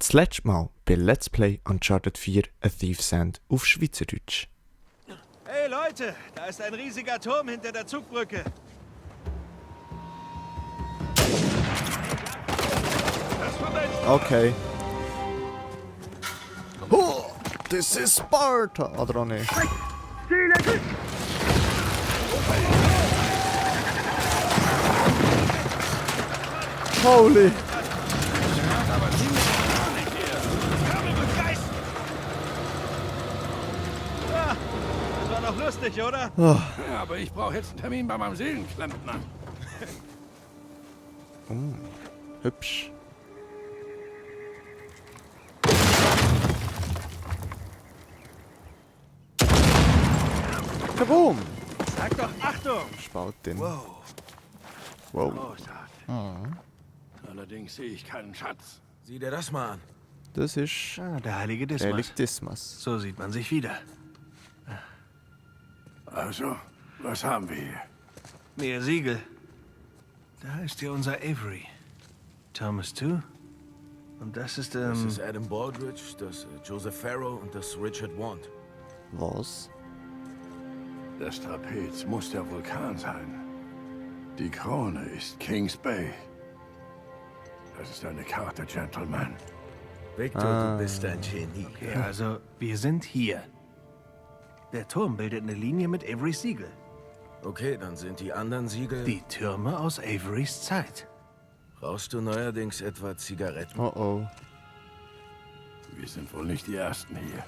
Das letzte Mal bei Let's Play Uncharted 4 A Thief's End auf Schweizerdeutsch. Hey Leute, da ist ein riesiger Turm hinter der Zugbrücke. Okay. Oh, this is Sparta! Oder auch nicht? Holy! Ah, das war doch lustig, oder? Oh. Ja, aber ich brauche jetzt einen Termin bei meinem Seelenklempner. Hübsch. Kaboom! Sag doch Achtung! Spaltin. Wow, Wow. Großartig. Allerdings sehe ich keinen Schatz. Sieh dir das mal an. Das ist der heilige Dismas. Heilig Dismas. So sieht man sich wieder. Also, was haben wir hier? Mehr Siegel. Da ist ja unser Avery. Thomas too. Und das ist, Das ist Adam Baldridge, das Joseph Farrow und das Richard Wand. Was? Das Trapez muss der Vulkan sein. Die Krone ist Kings Bay. Das ist eine Karte, Gentleman. Victor, du bist ein Genie. Ja, also, wir sind hier. Der Turm bildet eine Linie mit Averys Siegel. Okay, dann sind die anderen Siegel... Die Türme aus Averys Zeit. Brauchst du neuerdings etwa Zigaretten? Oh oh. Wir sind wohl nicht die Ersten hier.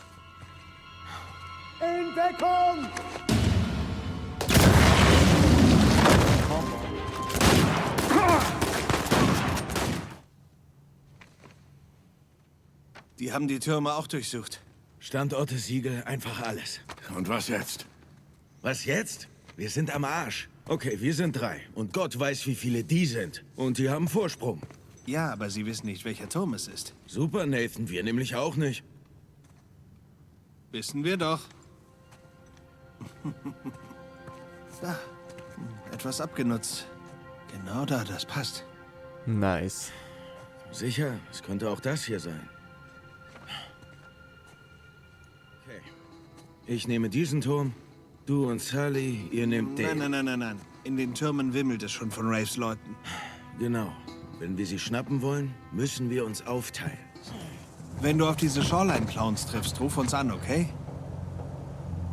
Die haben die Türme auch durchsucht. Standorte, Siegel, einfach alles. Und was jetzt? Was jetzt? Wir sind am Arsch. Okay, wir sind 3. Und Gott weiß, wie viele die sind. Und die haben Vorsprung. Ja, aber sie wissen nicht, welcher Turm es ist. Super, Nathan, wir nämlich auch nicht. Wissen wir doch. Da. Etwas abgenutzt. Genau da, das passt. Nice. Sicher, es könnte auch das hier sein. Okay. Ich nehme diesen Turm. Du und Sully, ihr nehmt den. Nein. In den Türmen wimmelt es schon von Raves Leuten. Genau. Wenn wir sie schnappen wollen, müssen wir uns aufteilen. Wenn du auf diese Shoreline-Clowns triffst, ruf uns an, okay?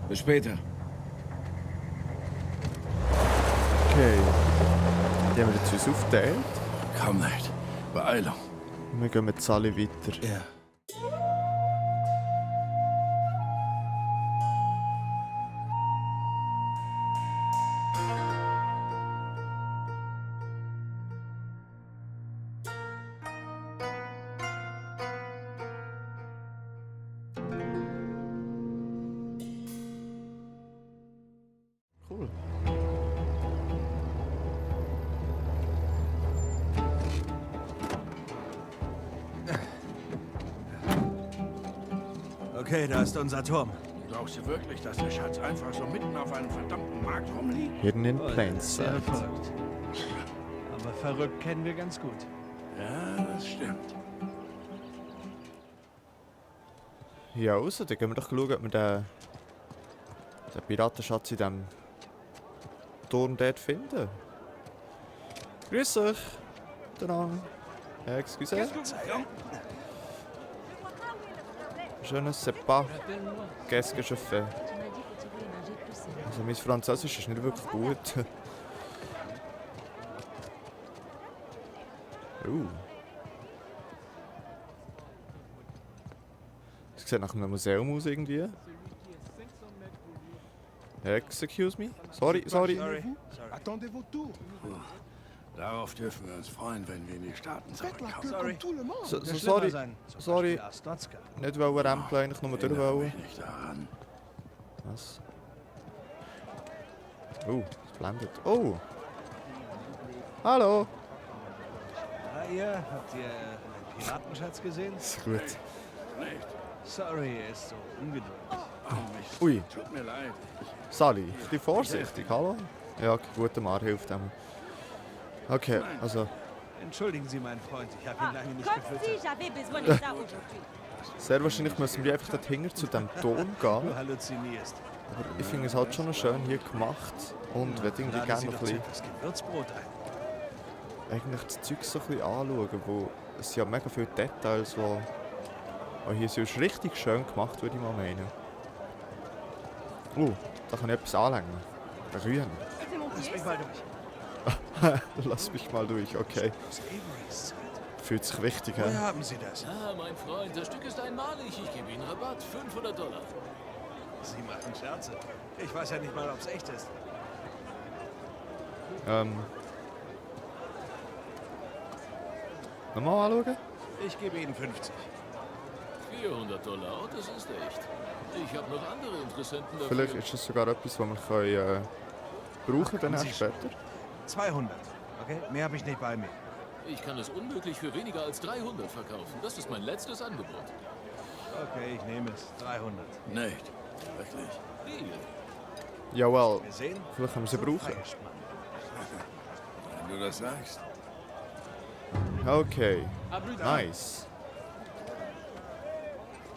Bis später. Okay. Die haben wir jetzt uns aufgeteilt. Komm nicht. Beeilung. Wir gehen mit Sally weiter. Ja. Cool. Okay, da ist unser Turm. Glaubst du wirklich, dass der Schatz einfach so mitten auf einem verdammten Markt rumliegt? Hidden in plain Sehr sight. verrückt. Aber verrückt kennen wir ganz gut. Ja, das stimmt. Ja, also, dann gehen wir doch schauen, ob wir den Piratenschatz in diesem Turm dort finden. Grüß euch. Dran. Excusez. Je ne sais pas. Qu'est-ce que je fais? Also, mein Französisch ist nicht wirklich gut. Das sieht nach einem Museum aus irgendwie. Excuse me? Sorry. Attendez-vous tout. Darauf dürfen wir uns freuen, wenn wir in die Staaten Faites la zurückkommen. queue comme tout le monde. Sorry. Zum Sorry. Beispiel Astotska. Nicht wollen rempeln, eigentlich nur durch Erinnere wollen. mich nicht daran. Was? Es blendet. Oh! Hallo! Habt ihr einen Piratenschatz gesehen? Ist gut. Nicht. Sorry, er ist so ungeduldig. Ui, Tut mir leid. Sally, ein bisschen vorsichtig, hallo? Ja, okay, gut, Mar hilft dem. Okay, also, Entschuldigen Sie, mein Freund, ich habe ihn lange nicht Comme si gefüttert. j'avais besoin de ça aujourd'hui. Sehr wahrscheinlich müssen wir einfach dort hinter zu dem Turm Du gehen. halluzinierst. Aber ich finde es halt schon noch schön hier gemacht. Und würde irgendwie Laden gerne Sie noch doch ein bisschen, zuerst das Gewürzbrot ein. eigentlich das Zeug so ein bisschen anschauen. Wo es sind ja mega viele Details, die hier sind richtig schön gemacht, würde ich mal meinen. Da kann ich etwas anlängen. Grün. Lass mich mal durch. Lass mich mal durch, okay. Aus Averys Zeit. Fühlt sich wichtig Woher an. haben Sie das? Ah, mein Freund, das Stück ist einmalig. Ich gebe Ihnen Rabatt. $500. Sie machen Scherze. Ich weiß ja nicht mal, ob es echt ist. Nochmal anschauen? Ich gebe Ihnen 50. $400. Das ist echt. Ich habe noch andere Interessenten dafür. Vielleicht ist es sogar etwas, was wir können, brauchen dann Sie erst später. 200. Okay? Mehr habe ich nicht bei mir. Ich kann es unmöglich für weniger als 300 verkaufen. Das ist mein letztes Angebot. Okay, ich nehme es. 300. Nicht. Wirklich. Deal. Jawohl, Wir sehen. vielleicht können wir sie brauchen. Feierst man. Wenn du das sagst. Okay, nice.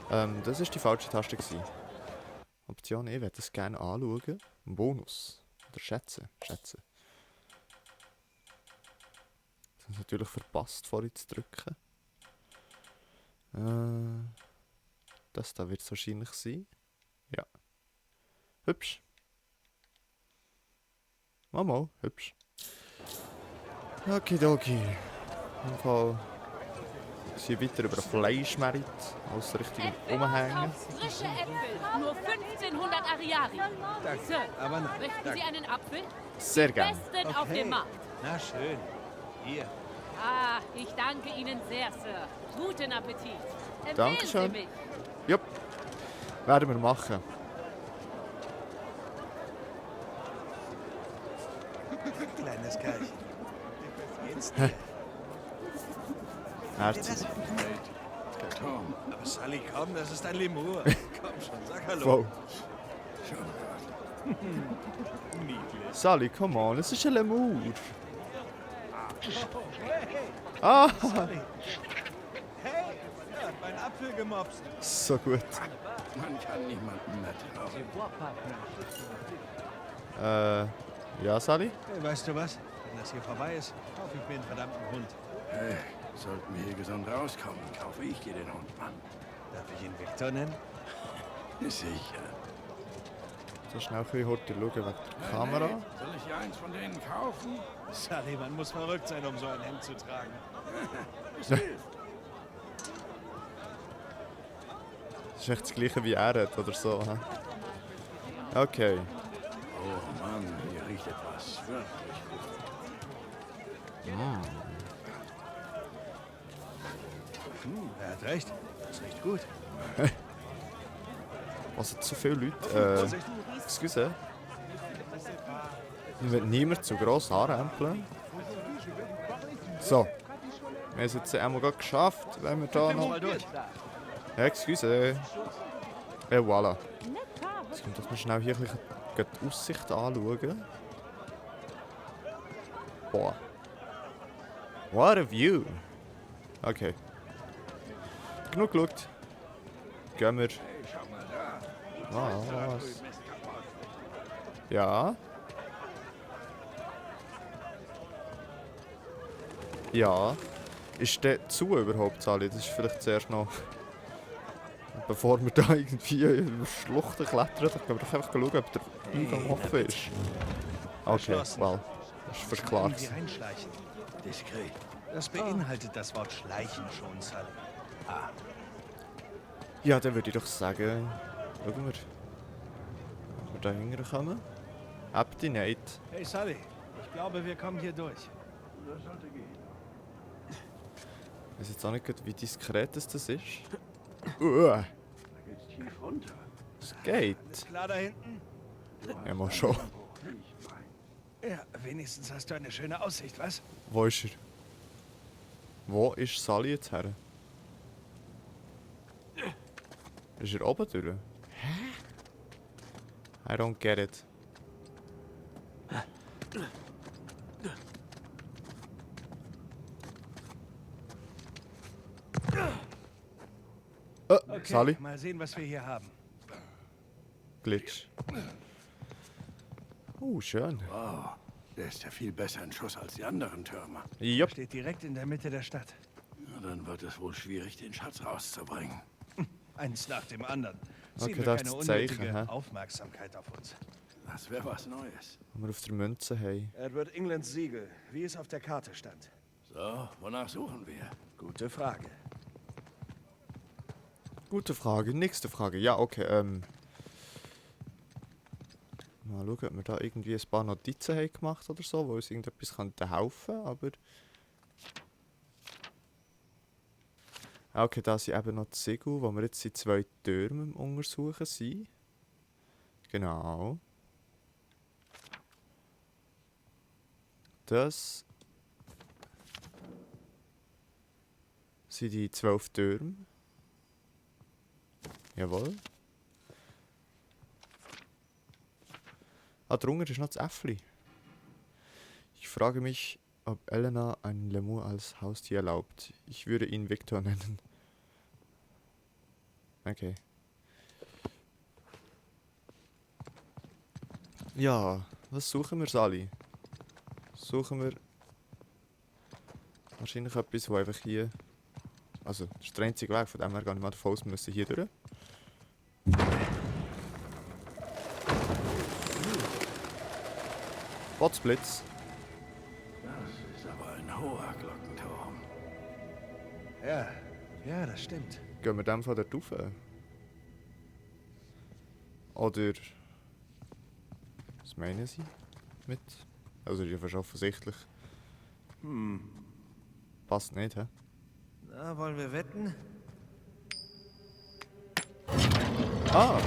Das war die falsche Taste gewesen. Option, ich werde das gerne anschauen. Bonus. Oder schätzen. Schätzen. Das habe ich natürlich verpasst, vorhin zu drücken. Das da wird es wahrscheinlich sein. Ja. Hübsch. Mal, hübsch. Okidoki. Im Fall sind wir weiter über den Fleischmerit als Richtung Umhängen. Kaufst frische Äpfel. Nur 1500 Ariari. Sir, Aber nein. möchten Sie einen Apfel? Sehr gern. Besten auf dem Markt. Na schön. Hier. Ah, ich danke Ihnen sehr, Sir. Guten Appetit. Empfehlen Dankeschön. Sie mich. Jupp. Werden wir machen. Kleines Kerlchen. Geht's dir? Herzlich. Tom. Aber Sally, komm, das ist ein Lemur. Komm schon, sag Hallo. Wow. Schon gehört. Niedlich. Sally, come on, es ist ein Lemur. Ah, Sally. Hey, er hat meinen Apfel gemobst. so gut. Man kann niemanden mehr trauen. Ja, Sally? Hey, weißt du was? Wenn das hier vorbei ist, kaufe ich mir einen verdammten Hund. Hey, sollten wir hier gesund rauskommen, kaufe ich dir den Hund, Mann. Darf ich ihn Victor nennen? Sicher. So schnell ein bisschen heute schauen wegen der Kamera. Hey, soll ich dir eins von denen kaufen? Sally, man muss verrückt sein, um so ein Hemd zu tragen. Es hilft. Das ist echt das gleiche wie er hat oder so. Hä? Okay. Oh Mann, hier riecht etwas wirklich gut. Er hat recht. Das riecht gut. Was hat so viele Leute? Vorsicht. Excuse. Ich will niemand zu gross anrempeln. So. Wir haben es jetzt einmal gerade geschafft, wenn wir da noch... Mal durch. Excuse. Et voilà. Jetzt kommt, dass wir schnell hier ein bisschen die Aussicht anschauen. Boah. What a view. Okay. Genug geschaut. Gehen wir. Was? Ja. Ja. Ist der zu überhaupt, Sally? Das ist vielleicht zuerst noch... Bevor wir da irgendwie über Schluchten klettern, dann können wir doch einfach schauen, ob der Eingang offen ist. Okay, Verschlossen. well. Das ist fast klar. Irgendwie reinschleichen. Diskret. Das beinhaltet das Wort schleichen schon, Sally. Ja, dann würde ich doch sagen... Schauen wir. Ob wir da hinkommen. Abdinate. Hey, Sally. Ich glaube, wir kommen hier durch. Das sollte gehen. Ich weiß jetzt auch nicht, gerade, wie diskret das ist. Da geht's tief runter. Es geht. Klar da hinten? Ja, mal schon. Ja, wenigstens hast du eine schöne Aussicht, was? Wo ist er? Wo ist Sally jetzt her? Ist er oben durch? Hä? I don't get it. Okay, Sally. mal sehen, was wir hier haben. Glitch. Oh, schön. Wow, der ist ja viel besser in Schuss als die anderen Türme. Jupp. Steht direkt in der Mitte der Stadt. Na, dann wird es wohl schwierig, den Schatz rauszubringen. Eins nach dem anderen. Ziehen Okay, wir das keine ist das Zeichen, unnötige hä? Aufmerksamkeit auf uns. Das wäre was Neues. Wenn wir auf der Münze haben. Edward Englands Siegel, wie es auf der Karte stand. So, wonach suchen wir? Gute Frage. Gute Frage. Nächste Frage. Ja, okay. Mal schauen, ob wir da irgendwie ein paar Notizen haben gemacht oder so, wo uns irgendetwas könnte helfen, aber... Okay, da sind eben noch die Segel, wo wir jetzt in 2 Türmen am Untersuchen sind. Genau. Das sind die 12 Türme. Jawohl. Ah, drunter ist noch das Äffli. Ich frage mich, ob Elena einen Lemur als Haustier erlaubt. Ich würde ihn Victor nennen. Okay. Ja, was suchen wir, Sally? Suchen wir wahrscheinlich etwas, wo einfach hier... Also, das ist der einzige Weg, von dem her gar nicht mal davon aus, wir müssen hier durch. Botsblitz. Das ist aber ein hoher Glockenturm. Ja, das stimmt. Gehen wir dem von dort rauf? Oder... Was meinen Sie mit? Also, ist ja fast offensichtlich. Passt nicht, hä? Na, wollen wir wetten? Ah!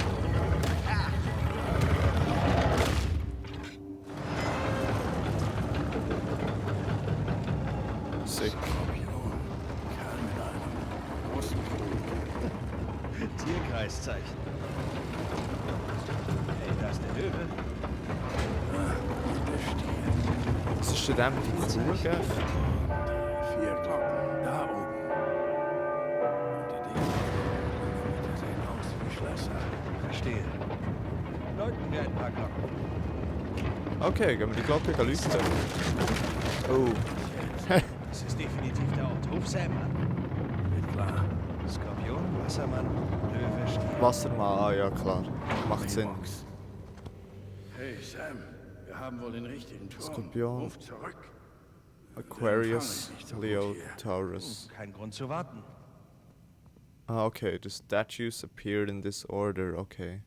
Sick. Kerl mit einem großen Tierkreiszeichen. Hey, da ist der Löwe. Was ist denn dem mit der Kuh, gell? 4 Glocken, da oben. Und die Dinger sehen aus wie Schlösser. Verstehe. Läuten wir ein paar Glocken. Okay, gehen wir die Glocke leuchten. Oh. Das ist definitiv der Ort. Ruf Sam an. Geht klar. Skorpion, Wassermann, Löwe, Stier. Wassermann, ah ja klar. Macht Sinn. Box. Hey Sam, wir haben wohl den richtigen Turm. Skorpion. Ruf zurück. Aquarius, Leo, Taurus. Kein Grund zu warten. Ah, okay. The statues appeared in this order, okay.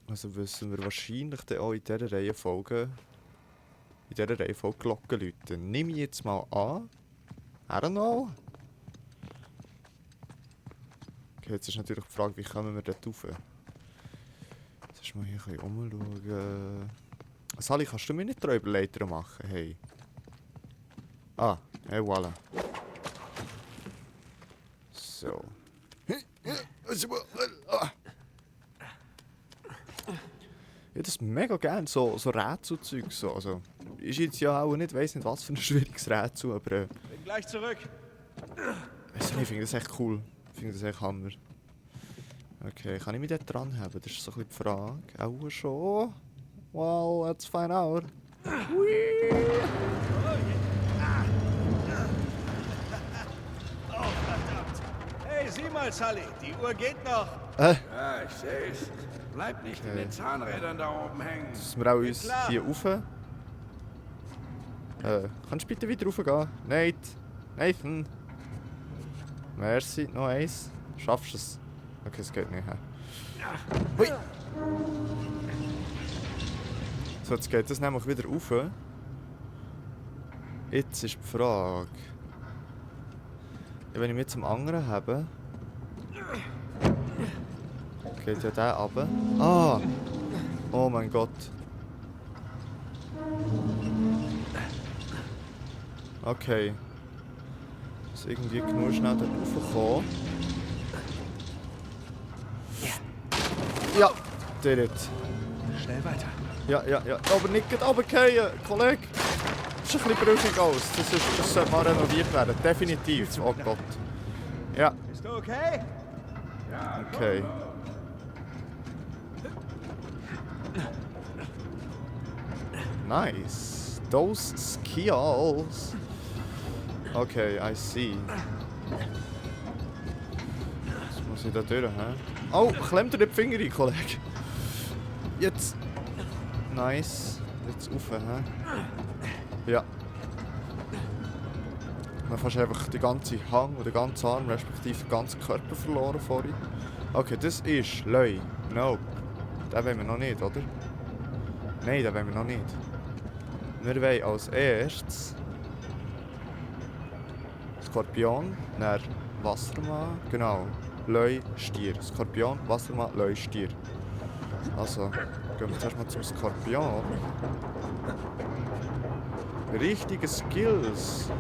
Also müssen wir wahrscheinlich dann auch in dieser Reihenfolge Glocken läuten. Nehme ich jetzt mal an. I don't know. Okay, jetzt ist natürlich die Frage, wie kommen wir dort rauf? Jetzt ist mal hier ein bisschen umschauen. Sally, kannst du mir nicht Räuberleiter machen? Hey. Ah, hey, voilà. So. Ich hätte das mega gerne, so Rätselzeug. So. Also, ist jetzt ja auch nicht, weiss nicht was für ein schwieriges Rätsel, aber Bin gleich zurück. weiss nicht, ich finde das echt cool. Ich finde das echt Hammer. Okay, kann ich mich dort dran haben? Das ist so ein bisschen die Frage. Auch schon. Well, let's find out. Oh, verdammt. Hey, sieh mal, Sully. Die Uhr geht noch. Ja, ich seh's. Bleib nicht in den Zahnrädern da oben hängen. Müssen wir auch uns klar. hier rauf? Kannst du bitte wieder raufgehen? Nathan. Merci, noch eins. Schaffst du es? Okay, es geht nicht. Hui. So, jetzt geht das nämlich wieder rauf. Jetzt ist die Frage. Ja, wenn ich mich zum anderen habe. Geht ja der runter. Ah! Oh mein Gott. Okay. Muss irgendwie genug schnell dort raufkommen. Ja, did it. Schnell weiter. Ja. Aber nicht gerade runterfallen, Kollege. Das sieht ein bisschen brüchig aus. Das sollte mal renoviert werden. Definitiv. Oh Gott. Ja, Bist du okay? okay. Nice. Those skills. Okay, I see. Jetzt muss ich da durch, hä? Oh, klemm dir den Finger rein, Kollege. Jetzt. Nice. Jetzt rauf, hä? Ja. Dann hast du einfach den ganzen Hang und den ganzen Arm, respektive den ganzen Körper verloren vorhin. Okay, das ist Leu. Nope. Den wollen wir noch nicht, oder? Nein, den wollen wir noch nicht. Wir wollen als erstes Skorpion, dann Wassermann, genau, Leu, Stier. Skorpion, Wassermann, Leu, Stier. Also, gehen wir zuerst mal zum Skorpion. Richtige Skills.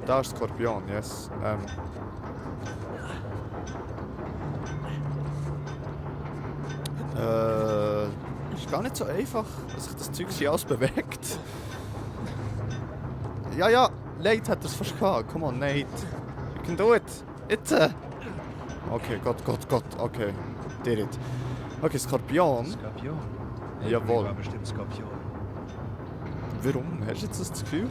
Da ist Skorpion, yes. Ist gar nicht so einfach, dass sich das Zeug hier alles bewegt. Ja, ja, Nate hat das fast gehabt. Come on, Nate. You can do it. Jetzt. Okay, Gott, okay. Did it. Okay, Skorpion. Skorpion. Jawohl. War bestimmt Skorpion. Warum? Hast du jetzt das Gefühl?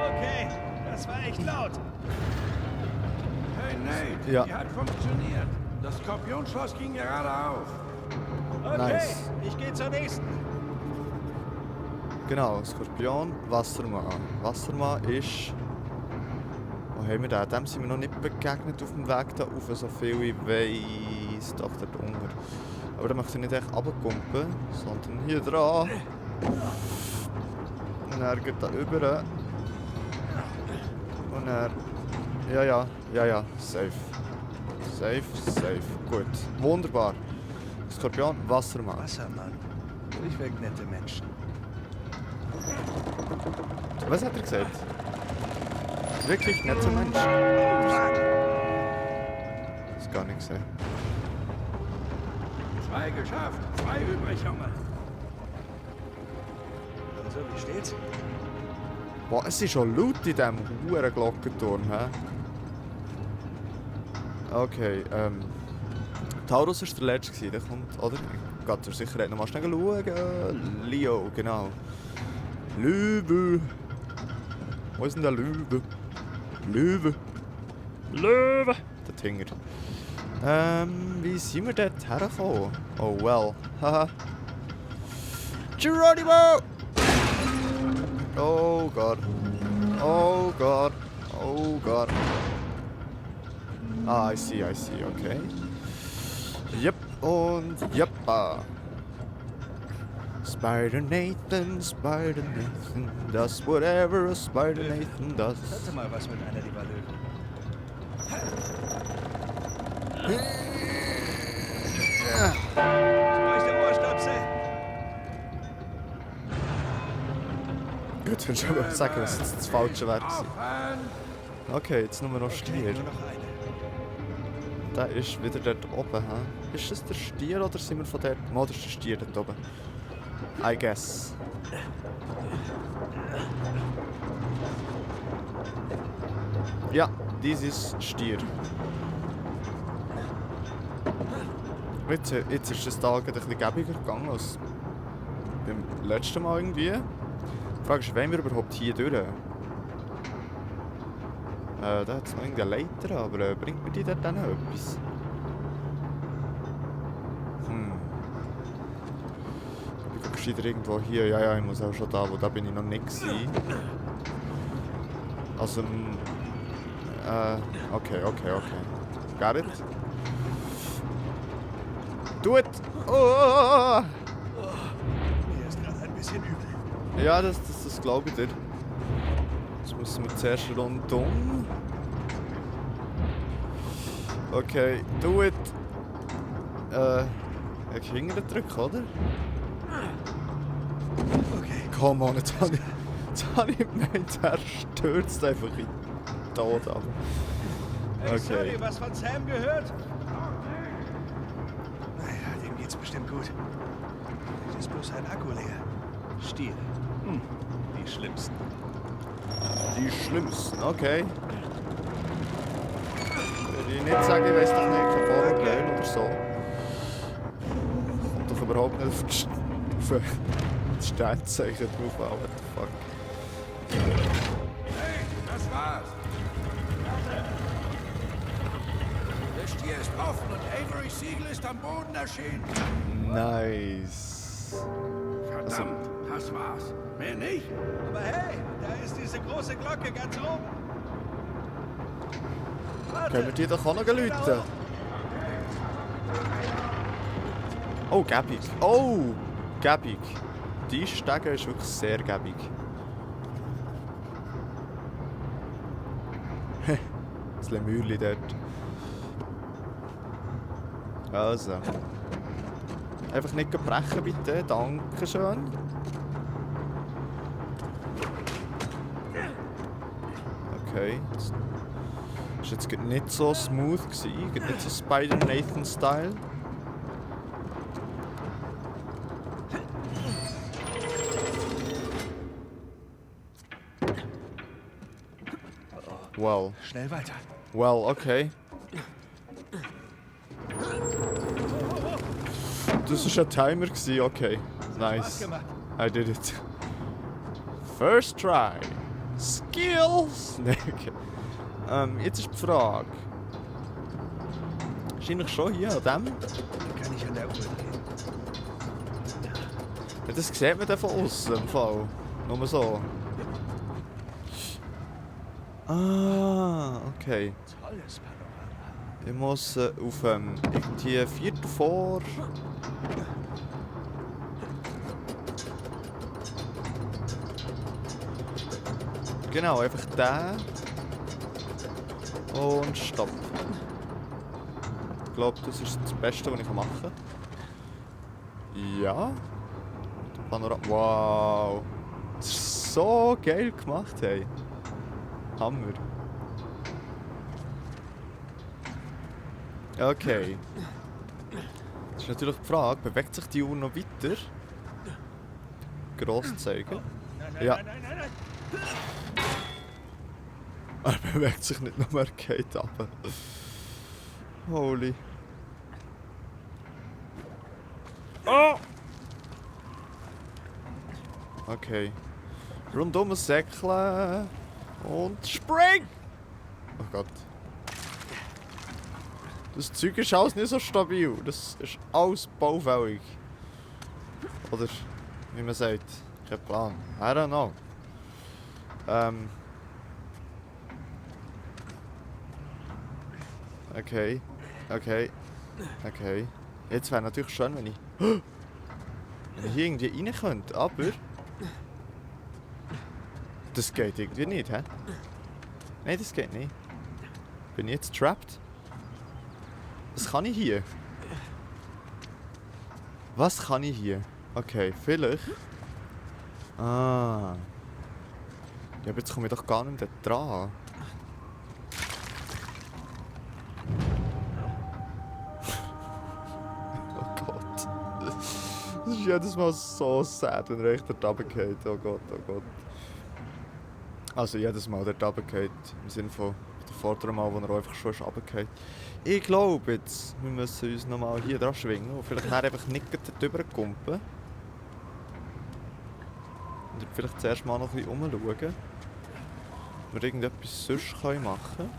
Okay, das war echt laut. Hey Nate, Ja. die hat funktioniert. Das Skorpionschloss ging gerade auf. Okay, Nice. ich gehe zur nächsten. Genau, Skorpion, Wassermann. Wassermann ist... Wo haben wir den? Dem sind wir noch nicht begegnet auf dem Weg da rauf, so viel ich weiss. Doch, dort unten. Aber da möchte ich nicht echt runterkumpen, sondern hier dran. Und er geht da rüber. Und er... Ja, safe. Safe. Gut, wunderbar. Skorpion, Wassermann. Wassermann. Durchweg nette Menschen. Was hat er gesagt? Wirklich netter Mensch. Das gar nicht gesehen. 2 geschafft, 2 übrig, Junge. Und so, wie steht's? Boah, es ist schon laut in diesem huren Glockenturm, hä? Okay, Taurus war der letzte, der kommt, oder? Ich gehe zur Sicherheit nochmal schnell schauen. Leo, genau. Löwe. Wo ist denn der Löwe? Löwe. Der Tinger. Wie sind wir dort hergekommen? Oh well. Haha. Geronimo! Oh Gott. Ah, I see, okay. Yep, und yeppa. Spider Nathan, does whatever a Spider Nathan does. Hatte mal was mit einer lieber Löwen. Wo ist der Ohrstöpsel? Gut, wenn ich aber sagen, dass es das Falsche wäre. Aufhören! Okay, jetzt nur noch Stier. Nur noch eine. Der ist wieder dort oben, hä? Ist das der Stier oder sind wir von dort? Oh, das ist der Stier dort oben. I guess. Ja, dies ist Stier. Jetzt ist das Tag ein bisschen gäbiger gegangen als beim letzten Mal irgendwie. Die Frage ist, wollen wir überhaupt hier durch? Da hat es noch irgendeine Leiter, aber bringt mir die dort auch noch etwas? Ich bin gescheiter irgendwo hier. Ja, ich muss auch schon da, wo da bin ich noch nicht gewesen. Also, okay. Got it? Do it! Oh! Mir ist gerade ein bisschen übel. Ja, das glaube ich dir. Jetzt müssen wir zuerst rundum. Okay, do it. Ich hinten drücken, oder? Okay. Come on, jetzt habe ich gemeint, er stürzt einfach in den Tod ab. Hey, sorry, Okay. was von Sam gehört? Naja, dem geht's bestimmt gut. Vielleicht ist bloß ein Akku leer. Stiere. Die schlimmsten. Die schlimmsten, okay. Würde ich nicht sagen, ich weiss doch nicht, kein Vorurteil oder so. Kommt doch überhaupt nicht auf das Sternzeichen drauf an, what the fuck. Hey, das war's. Der Stier ist offen und Avery Siegel ist am Boden erschienen. Nice. Verdammt, das war's. Mehr nicht. Aber hey, da ist diese große Glocke ganz oben. Warte. Können wir die doch auch noch läuten? Oh, gäbig. Oh, gäbig. Die Stege ist wirklich sehr gäbig. Das Lemürli dort. Also. Einfach nicht brechen, bitte. Dankeschön. Okay. Das ist jetzt gerade nicht so smooth gewesen. Gerade nicht so Spider-Nathan-Style. Well. Schnell weiter. Well, okay. Das war ein Timer gewesen, okay. Nice. I did it. First try. Skills! Nee, okay. Jetzt ist die Frage. Wahrscheinlich schon hier an dem. Kann ich an der Uhr drehen? Ja, das sieht man dann von außen im Fall. Nur so. Ah, okay. Tolles Panorama. Ich muss auf irgendwie Viertel vor. Genau, einfach den. Und stopp. Ich glaube, das ist das Beste, was ich machen kann. Ja. Panorama. Wow. Das ist so geil gemacht, hey. Hammer. Okay. Das ist natürlich die Frage, bewegt sich die Uhr noch weiter? Gross zeigen. Ja. Er bewegt sich nicht noch mehr, geht ab. Holy. Oh! Okay. Rundum säckeln. Und spring! Oh Gott. Das Zeug ist alles nicht so stabil. Das ist alles baufällig. Oder wie man sagt. Kein Plan. I don't know. Okay. Okay. Okay. Jetzt wäre natürlich schön, wenn ich hier irgendwie rein könnte, aber das geht irgendwie nicht, hä? Nein, das geht nicht. Bin ich jetzt trapped? Was kann ich hier? Was kann ich hier? Okay, vielleicht. Ah. Ja, aber jetzt komme ich doch gar nicht mehr dran. Oh Gott. Das ist jedes Mal so sad, wenn er echt dort runtergeht. Oh Gott, oh Gott. Also jedes Mal dort runtergeht. Im Sinne von der vorderen Mal, wo er einfach schon runtergeht. Ich glaube jetzt, wir müssen uns nochmal hier dran schwingen und vielleicht einfach nicht dort rüberkumpen. Und vielleicht zuerst mal noch ein bisschen umschauen. Ob wir irgendetwas sonst machen können.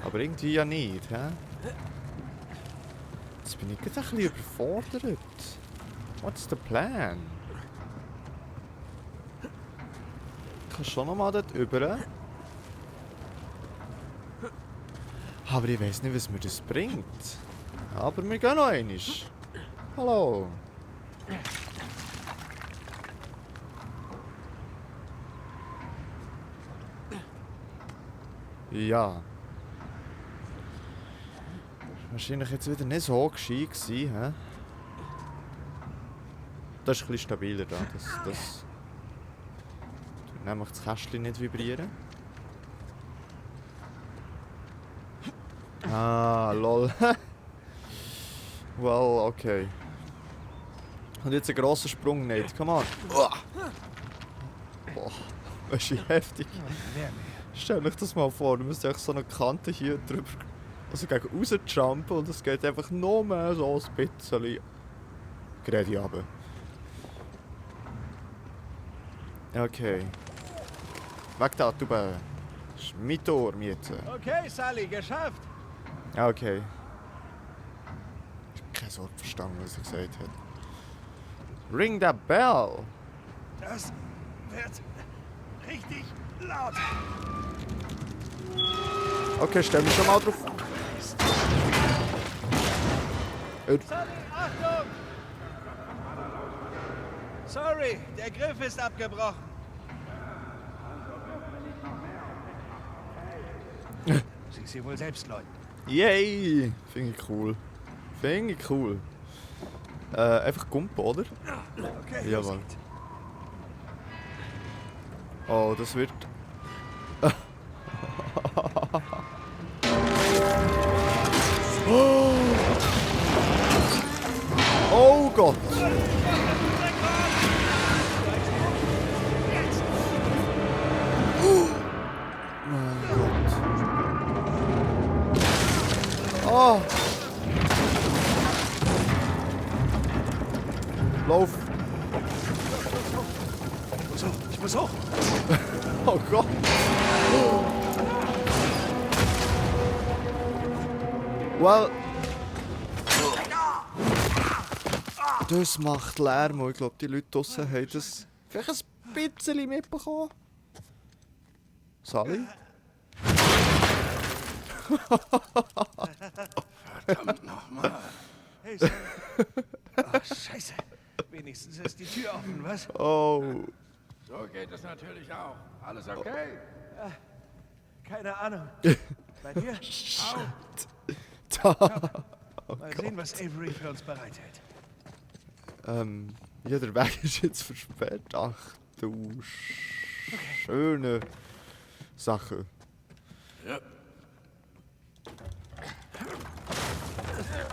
Aber irgendwie ja nicht, hä? Jetzt bin ich gerade ein bisschen überfordert. What's the plan? Ich kann schon nochmal dort rüber. Aber ich weiss nicht, was mir das bringt. Aber wir gehen noch einmal. Hallo. Ja. Wahrscheinlich jetzt wieder nicht so gescheit gewesen, hä? Das ist ein bisschen stabiler da. Das tut nämlich das Kästchen nicht vibrieren. Ah, lol. Well, okay. Und jetzt einen grossen Sprung nicht. Come on. Boah, das ist heftig. Stell euch das mal vor, du müsst echt so eine Kante hier drüber, also gegen raus jumpen und es geht einfach nur mehr so ein bisschen gerade runter. Okay. Weg da, du Bär. Das ist mein Tor, Mieze. Okay, Sully, geschafft. Okay. Ich hab kein Wort verstanden, was er gesagt hat. Ring the bell! Das wird richtig laut. Okay, stell mich schon mal drauf. Sully, Achtung! Sorry, der Griff ist abgebrochen. Sieh sie wohl selbst, Leute. Yay! Finde ich cool. Finde ich cool. Einfach Gumpen, oder? Okay, Jawohl. Oh, das wird... Oh Gott! Mein Gott. Oh! Lauf! Ich muss hoch. Oh Gott! Well... Das macht Lärm und ich glaube, die Leute draussen haben das vielleicht ein bisschen mitbekommen. Sully? Verdammt nochmal. Hey, Sully. Oh, Scheiße. Wenigstens ist die Tür offen, was? Oh. So geht es natürlich auch. Alles okay? Keine Ahnung. Bei dir? Da. Mal sehen, was Avery für uns bereithält. Ja, der Weg ist jetzt versperrt. Ach du schöne Sache. Ja.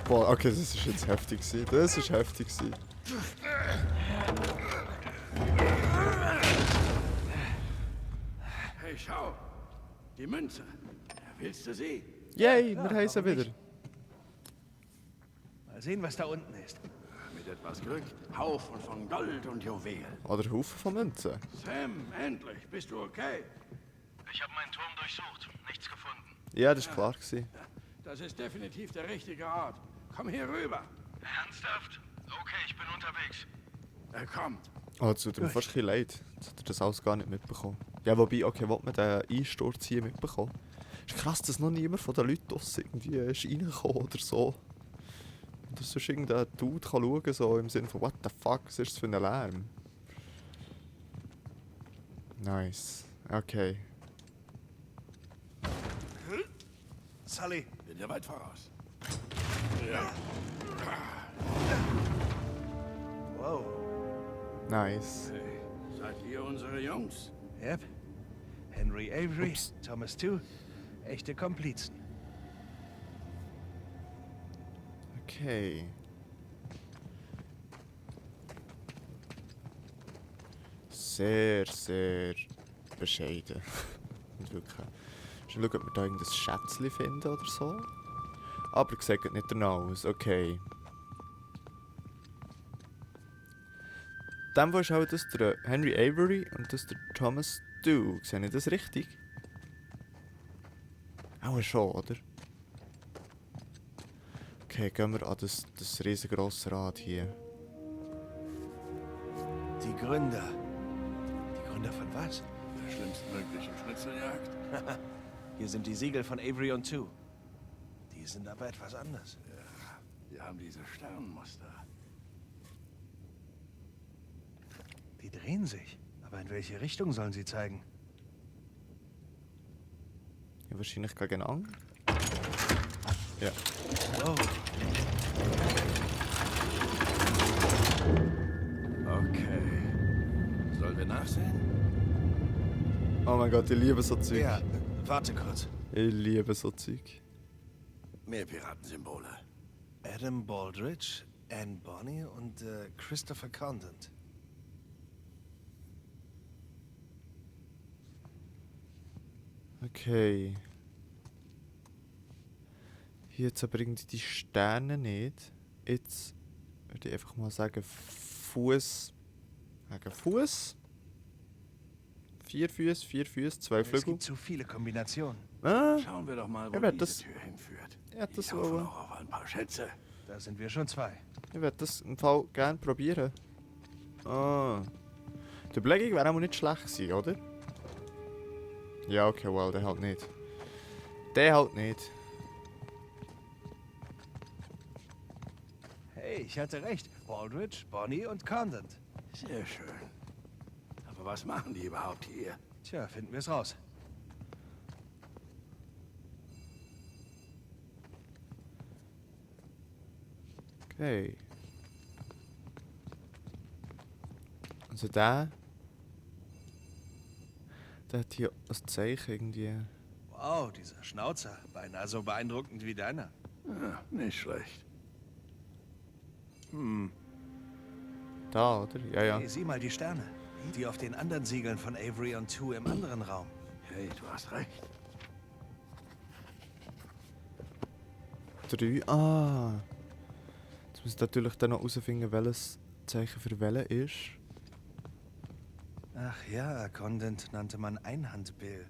Boah, okay, das ist jetzt heftig gewesen. Das ist heftig gewesen. Hey, schau. Die Münze. Willst du sie? Yay, wir haben sie wieder. Mal sehen, was da unten ist. Mit etwas Glück. Haufen von Gold und Juwelen. Oder Haufen von Münzen. Sam, endlich. Bist du okay? Ich habe meinen Turm durchsucht. Nichts gefunden. Ja, das war klar gewesen. Das ist definitiv der richtige Ort. Komm hier rüber. Ernsthaft? Okay, ich bin unterwegs. Er kommt. Oh, es tut mir fast ein bisschen leid. Jetzt hat er das alles gar nicht mitbekommen. Ja, wobei, okay, wollte man den Einsturz hier mitbekommen? Ist krass, dass noch niemand von den Leuten draussen irgendwie ist reingekommen oder so. Und dass sonst irgendein Dude kann schauen, so im Sinne von what the fuck, was ist das für ein Lärm? Nice. Okay. Sully. Bin ja weit voraus. Wow. Nice. Hey, seid ihr unsere Jungs? Yep. Henry Avery, Ups. Thomas Tew. Echte Komplizen. Okay. Sehr, sehr bescheiden. Und wirklich. Schon schauen, ob wir da irgendein Schätzchen finden oder so. Aber gesagt nicht danach aus. Okay. Dem ist auch das der Henry Avery und das der Thomas Tew. Sehe ich das richtig? Auch schon, oder? Okay, gehen wir an das riesengroße Rad hier. Die Gründer. Die Gründer von was? Der schlimmstmöglichen Schnitzeljagd? Hier sind die Siegel von Avery und Tew. Die sind aber etwas anders. Wir haben diese Sternmuster. Die drehen sich. Aber in welche Richtung sollen sie zeigen? Ja, wahrscheinlich gegen an. Ja. Wow. Okay. Sollen wir nachsehen? Oh mein Gott, ich liebe so Zeug. Ja, warte kurz. Ich liebe so Zeug. Mehr Piratensymbole. Adam Baldridge, Anne Bonny und Christopher Condent. Okay. Hier jetzt aber irgendwie die Sterne nicht. Jetzt würde ich einfach mal sagen Fuß. Sagen Fuß. 4 Füße, 2 Es Flügel. gibt zu viele Kombinationen. Ah, Schauen wir doch mal, Ich wo werd diese das- Tür hinführt. ich hätte das Ich hoffe wollen. noch auf ein paar Schätze. Da sind wir schon 2. Ich würde das im Fall gerne probieren. Ah. Die Überlegung wäre auch nicht schlecht gewesen, oder? Ja, okay, well, der halt nicht. Der halt nicht. Hey, ich hatte recht. Baldridge, Bonny und Condent. Sehr schön. Aber was machen die überhaupt hier? Tja, finden wir es raus. Okay. Also der hat hier das Zeichen irgendwie. Wow, dieser Schnauzer. Beinahe so beeindruckend wie deiner. Ja, nicht schlecht. Da, oder? Ja, ja. Hey, sieh mal die Sterne. Die auf den anderen Siegeln von Avery und Two im anderen Raum. Hey, du hast recht. 3. Ah. Jetzt muss ich natürlich dann noch herausfinden, welches Zeichen für Welle ist. Ach ja, Condent nannte man Einhandbill.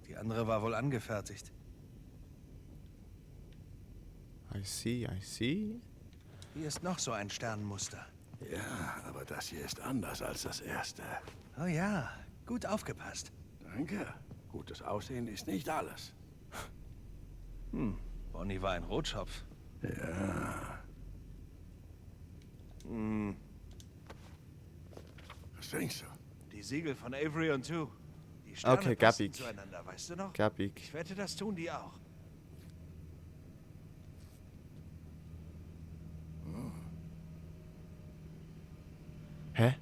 Die andere war wohl angefertigt. I see, I see. Hier ist noch so ein Sternmuster. Ja, aber das hier ist anders als das erste. Oh ja, gut aufgepasst. Danke. Gutes Aussehen ist nicht alles. Bonny war ein Rotschopf. Ja. Was denkst du? Die Siegel von Avery und Two. Die Sterne Okay, passen Gabig. zueinander, weißt du noch? Gabig. Ich wette, das tun die auch. Hä?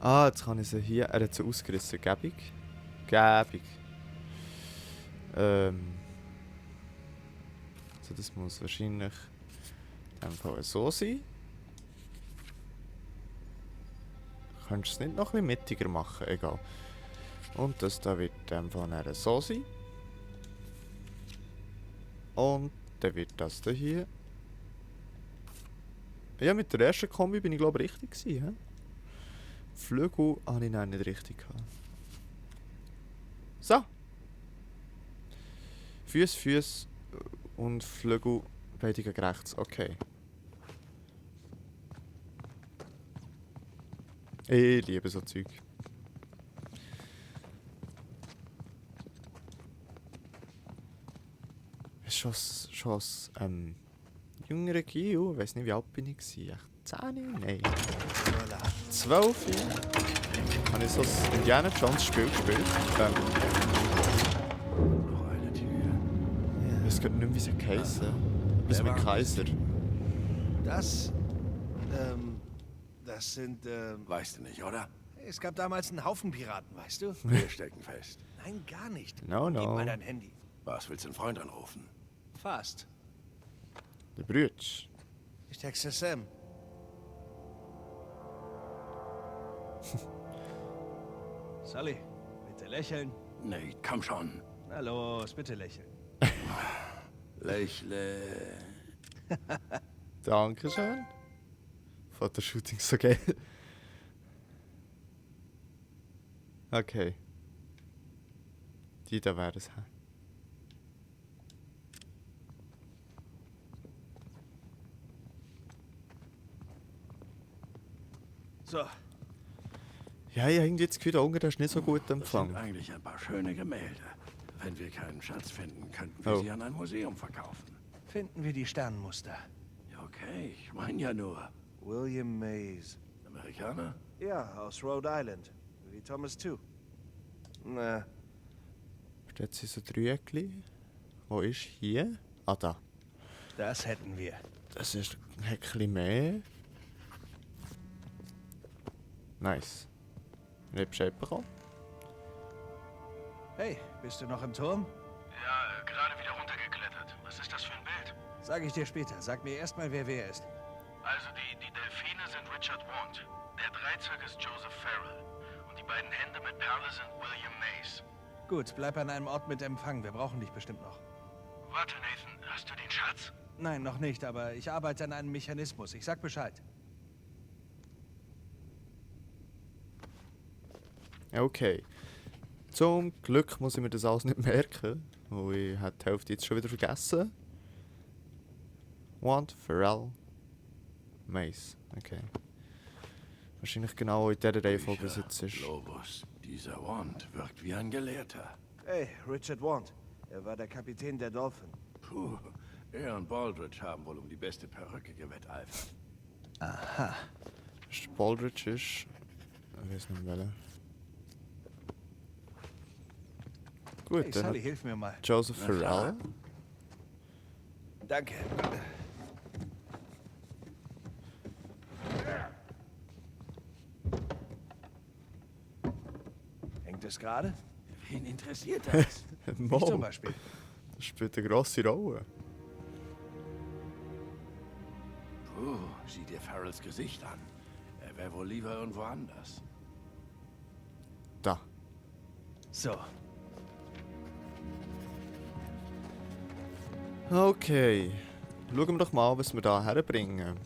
Ah, jetzt kann ich sie hier. Er hat sie ausgerissen. Gäbig. Gäbig. Also das muss wahrscheinlich in dem Fall so sein. Könntest du es nicht noch ein bisschen mittiger machen? Egal. Und das da wird in dem Fall dann so sein. Und dann wird das da hier. Ja, mit der ersten Kombi bin ich glaube ich richtig gewesen, hä? Flügel habe ich noch nicht richtig gehabt. So. Füße und Flügel beide gegen rechts. Okay. Ich liebe so Zeug. Schon jüngere Gio, ich weiß nicht wie alt bin ich gewesen. 10? Nein. 12? Habe ich so ein Indiana Jones Spiel gespielt. Noch eine Tür. Ich weiß gerade nicht mehr, wie sie geheißen. Bis mit Kaiser. Das sind, Weißt du nicht, oder? es gab damals einen Haufen Piraten, weißt du? Wir stecken fest. Nein, gar nicht. No, Gib no. mal dein Handy. Was, willst du einen Freund anrufen? Fast. Der Brütsch. Ich texte Sam. Sully, bitte lächeln. Nee, komm schon. Na los, bitte lächeln. Lächle. Dankeschön. Fotoshooting so geil. Okay. Die da wäre es. So, Ja, ich habe irgendwie das Gefühl, da unten ist nicht so gut Das sind empfangen. eigentlich ein paar schöne Gemälde. Wenn wir keinen Schatz finden, könnten wir Oh. sie an ein Museum verkaufen. finden wir die Sternmuster. Ja, okay, ich meine ja nur. William Mays. Amerikaner? Ja, aus Rhode Island. Wie Thomas Two. Na, Steht sie so Dreieckli? Wo ist hier? Ah, da. das hätten wir. Das ist ein Häkchen mehr. Nice. Ich habe Bescheid bekommen. Hey, bist du noch im Turm? Ja, gerade wieder runtergeklettert. Was ist das für ein Bild? Sag ich dir später. Sag mir erstmal, wer ist. Dreizack ist Joseph Farrell. Und die beiden Hände mit Perle sind William Mays. Gut, bleib an einem Ort mit Empfang. Wir brauchen dich bestimmt noch. Warte, Nathan, hast du den Schatz? Nein, noch nicht, aber ich arbeite an einem Mechanismus. Ich sag Bescheid. Okay. Zum Glück muss ich mir das alles nicht merken, weil ich habe die Hälfte jetzt schon wieder vergessen. Wand, Farrell, Mace. Okay. Wahrscheinlich genau in der Reihenfolge, wie es jetzt ist. Globus, dieser Wand wirkt wie ein Gelehrter. Hey, Richard Wand. Er war der Kapitän der Dolphin. Puh, er und Baldridge haben wohl um die beste Perücke gewetteifert. Aha. Baldridge ist... Ich weiß nicht welcher. Gut, Hey, dann Sully, hat hilf mir mal. Joseph Farrell. Danke. Hängt es gerade? Wen interessiert das? Mich zum Mo, Beispiel. das spielt eine grosse Rolle. Puh, sieh dir Farrells Gesicht an. Er wäre wohl lieber irgendwo anders. Da. So, Okay. Schauen wir doch mal, was wir da herbringen.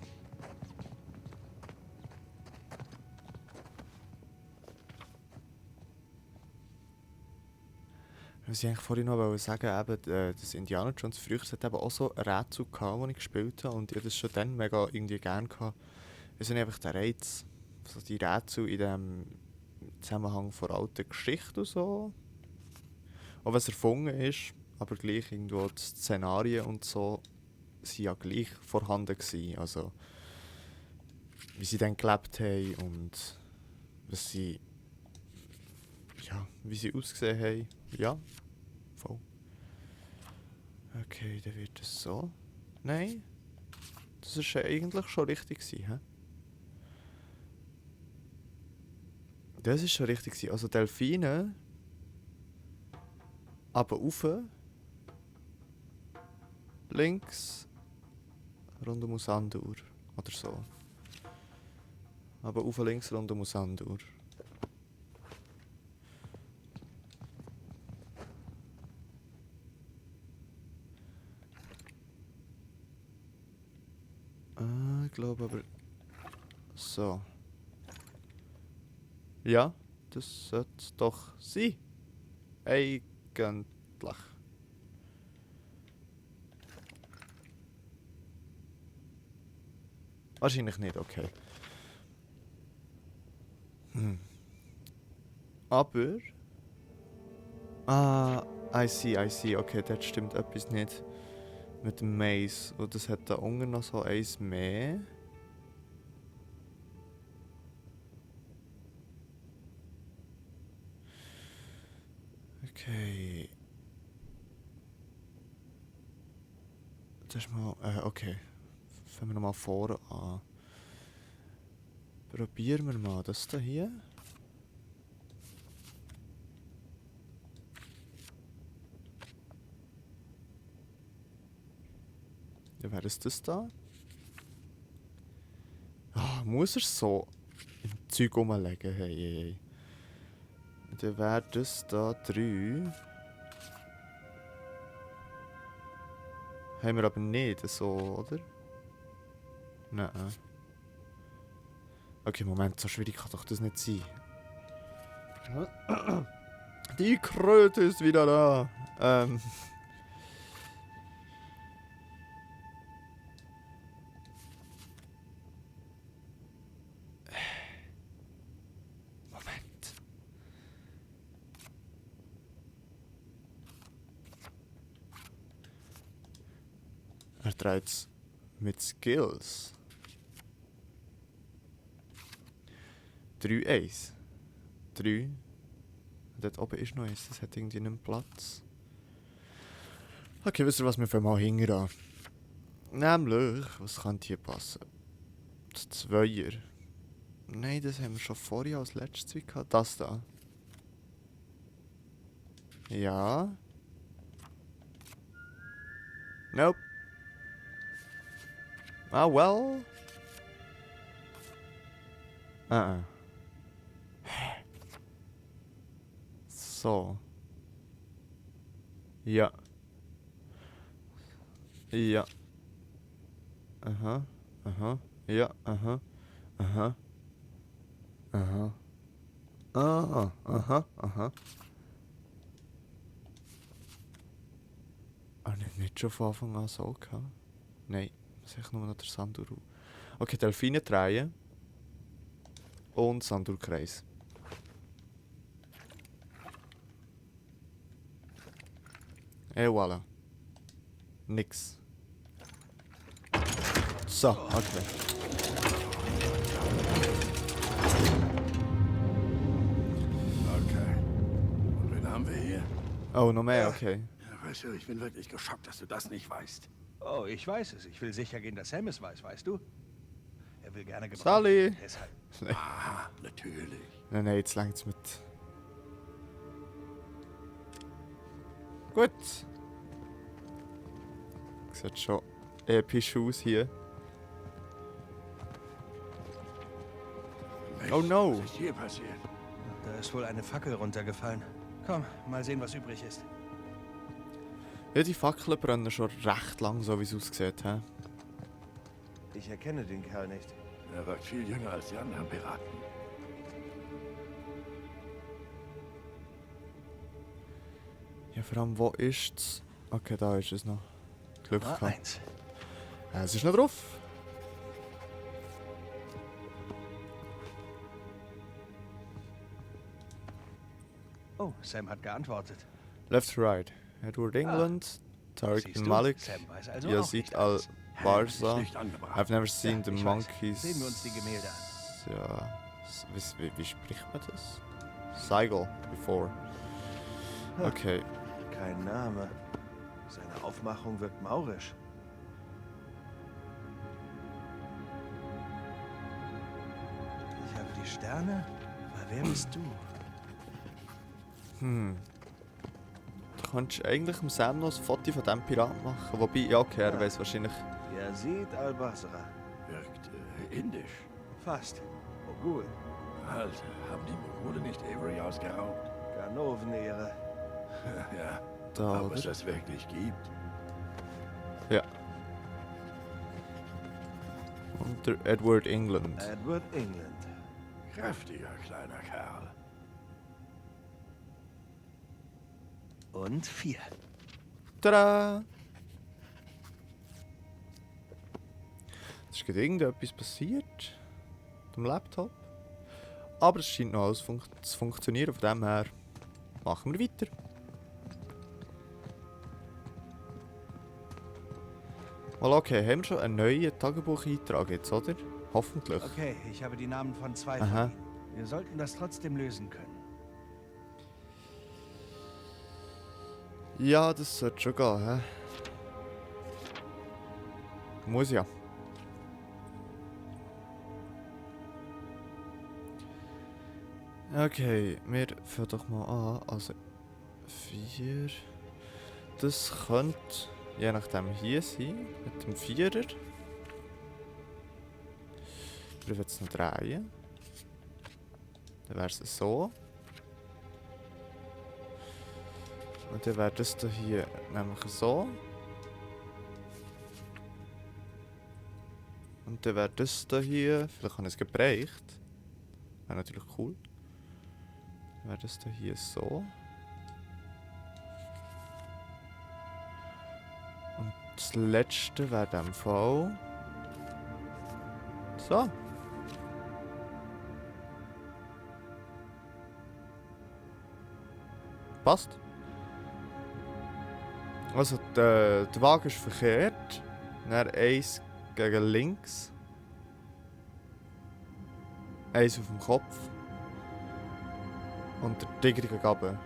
Was ich eigentlich vorhin noch sagen wollte, eben, das Indiana Jones früher hat eben auch so Rätsel gehabt, die ich gespielt habe. Und ich hatte das schon dann mega irgendwie gerne gehabt. Es sind einfach der Reiz, so die Rätsel in dem Zusammenhang von alten Geschichten und so. Auch wenn es erfunden ist, aber gleich irgendwo die Szenarien und so sind ja gleich vorhanden gewesen. Also wie sie dann gelebt haben und was sie, ja, wie sie ausgesehen haben. Ja, voll. Okay, dann wird es so. Nein, das ist ja eigentlich schon richtig gewesen, hä? Das ist schon richtig gewesen. Also Delfine, aber rauf, links, rund um Sanduhr oder so. Aber rauf, links, rund um Sanduhr. Ich glaube aber... So. Ja, das sollte doch sein. Eigentlich. Wahrscheinlich nicht, okay. Aber... Ah, I see. Okay, dort stimmt etwas nicht. Mit dem Maze. Und das hat da unten noch so eins mehr. Okay. Das ist mal... okay. Fangen wir nochmal vorne an. Probieren wir mal das da hier. Dann wäre es das da. Ah, muss er so im Zeug rumlegen? Hey. Dann wäre das da 3. Haben wir aber nicht so, oder? Nein. Okay, Moment, so schwierig kann doch das nicht sein. Die Kröte ist wieder da. Moment. Er dreht mit Skills. 3 Ace. 3. Dort oben ist noch eins, das hat irgendwie nicht Platz. Okay, wisst ihr was, wir fangen mal hinten an. Nämlich, was könnte hier passen? Das Zweier. Nein, das haben wir schon vorher als letztes gehabt. Das da. Ja. Nope. Ah, well. So. Ja. Ja. Aha. Aha. Ja. Aha. Aha. Aha. Ah. Aha. Aha. Nicht schon von Anfang an so gehabt? Nein. Sicher nur noch der Sandur. Okay, Delfine drehen. Und Sandurkreis. Voilà. Nix. So, okay. Okay. Und wen haben wir hier? Oh, noch mehr, okay. Ja, weißt du, ich bin wirklich geschockt, dass du das nicht weißt. Oh, ich weiß es. Ich will sicher gehen, dass Sam es weiß, weißt du? Er will gerne gebraucht. Sally! Deshalb. Aha, natürlich. Nein, jetzt längt's mit. Gut. Sieht schon episch aus hier. Mist, Oh no. Was ist hier passiert? Da ist wohl eine Fackel runtergefallen. Komm, mal sehen, was übrig ist. Ja, die Fackeln brennen schon recht lang, so wie es aussieht. He? Ich erkenne den Kerl nicht. Er wirkt viel jünger als die anderen Piraten. Ja, vor allem, wo ist's? Okay, da ist es noch. Glück gehabt. 1. Es ist noch drauf. Oh, Sam hat geantwortet. Left to right. Edward England. Tariq Siehst bin du? Malik. Sam weiß also auch Yazid nicht alles. al-Barza. Nicht angebracht. I've never seen Ja, the ich weiß. monkeys. Sehen wir uns die Gemälde an. Ja. Wie spricht man das? Seigel, before. Okay. Kein Name. Seine Aufmachung wirkt maurisch. Ich habe die Sterne. Aber wer bist du? Du könntest eigentlich im Sam noch ein Foto von diesem Piraten machen. Wobei, ja, okay, er weiß wahrscheinlich. Yazid al-Basra. Wirkt indisch. Fast. Mogul. Alter, haben die Mogule nicht Avery ausgeraubt? Ganovenehre. Ja, Da, ob es oder? das wirklich gibt. Ja. Und der Edward England. Edward England. Kräftiger kleiner Kerl. Und 4. Tada! Es ist gerade irgendetwas passiert. Am Laptop. Aber es scheint noch alles zu funktionieren. Von dem her machen wir weiter. Mal okay, haben wir schon einen neuen Tagebucheintrag jetzt, oder? Hoffentlich. Okay, ich habe die Namen von 2 Aha. von ihnen. Wir sollten das trotzdem lösen können. Ja, das sollte schon gehen, hä? Muss ja. Okay, wir fangen doch mal an. Also 4. Das könnte je nachdem hier sein, mit dem 4er. Wir werden es noch drehen. Dann wäre es so. Und dann wäre das hier nämlich so. Und dann wäre das hier, vielleicht habe ich es gebleicht. Wäre natürlich cool. Dann wäre das hier so. Und das letzte wäre dann Fall. So. Passt. Also der Wagen ist verkehrt. Dann 1 gegen links. 1 auf dem Kopf. Und der Tiger gegen runter.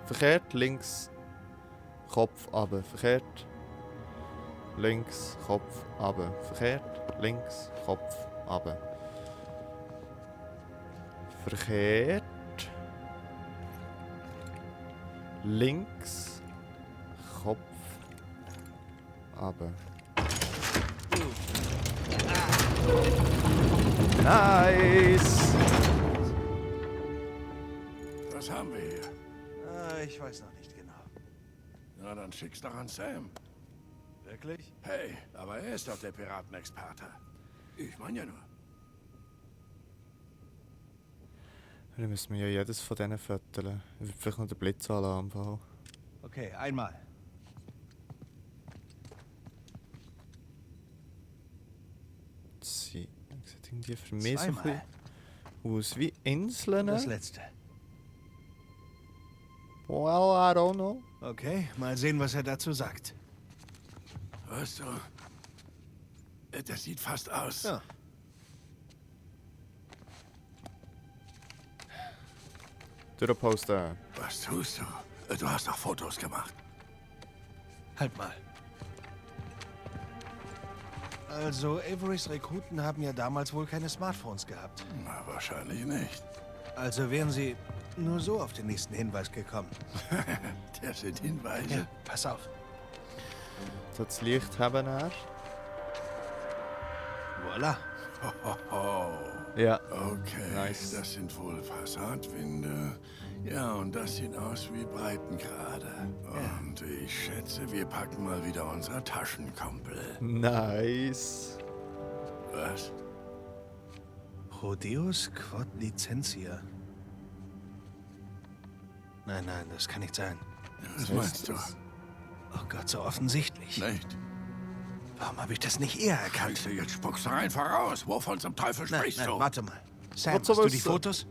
Verkehrt, links, Kopf, runter. Verkehrt, links, Kopf, runter. Verkehrt, links, Kopf, runter. Verkehrt, links, Kopf, runter. Nice! Was haben wir hier? Ich weiß noch nicht genau. Na, dann schick's doch an Sam. Wirklich? Hey, aber er ist doch der Piratenexperte. Ich meine ja nur. Dann müssen wir ja jedes von diesen Vierteln. Ich würde vielleicht noch den Blitzalarm bauen. Okay, einmal. Sie sieht irgendwie für mich so ein Zweimal. bisschen aus wie Inseln. Das letzte. Well, I don't know. Okay, mal sehen, was er dazu sagt. Weißt du, das sieht fast aus. Ja. Durchposten. Was tust du? Du hast doch Fotos gemacht. Halt mal. Also, Averys Rekruten haben ja damals wohl keine Smartphones gehabt. Na, wahrscheinlich nicht. Also wären sie nur so auf den nächsten Hinweis gekommen. Das sind Hinweise. Ja, pass auf. Das Licht haben erst. Voila. Ja. Okay, Nice. das sind wohl Fassadwinde. Ja, und das sieht aus wie Breitengrade. Und ich schätze, wir packen mal wieder unsere Taschenkumpel. Nice. Was? Prodeus quod licentia. Nein, nein, das kann nicht sein. Was meinst du? Oh Gott, so offensichtlich. Nicht? Warum habe ich das nicht eher erkannt? Scheiße, jetzt spuckst du einfach raus. Wovon zum Teufel Nein, sprichst nein, du? warte mal. Sam, Was hast soll du das die sein? Fotos?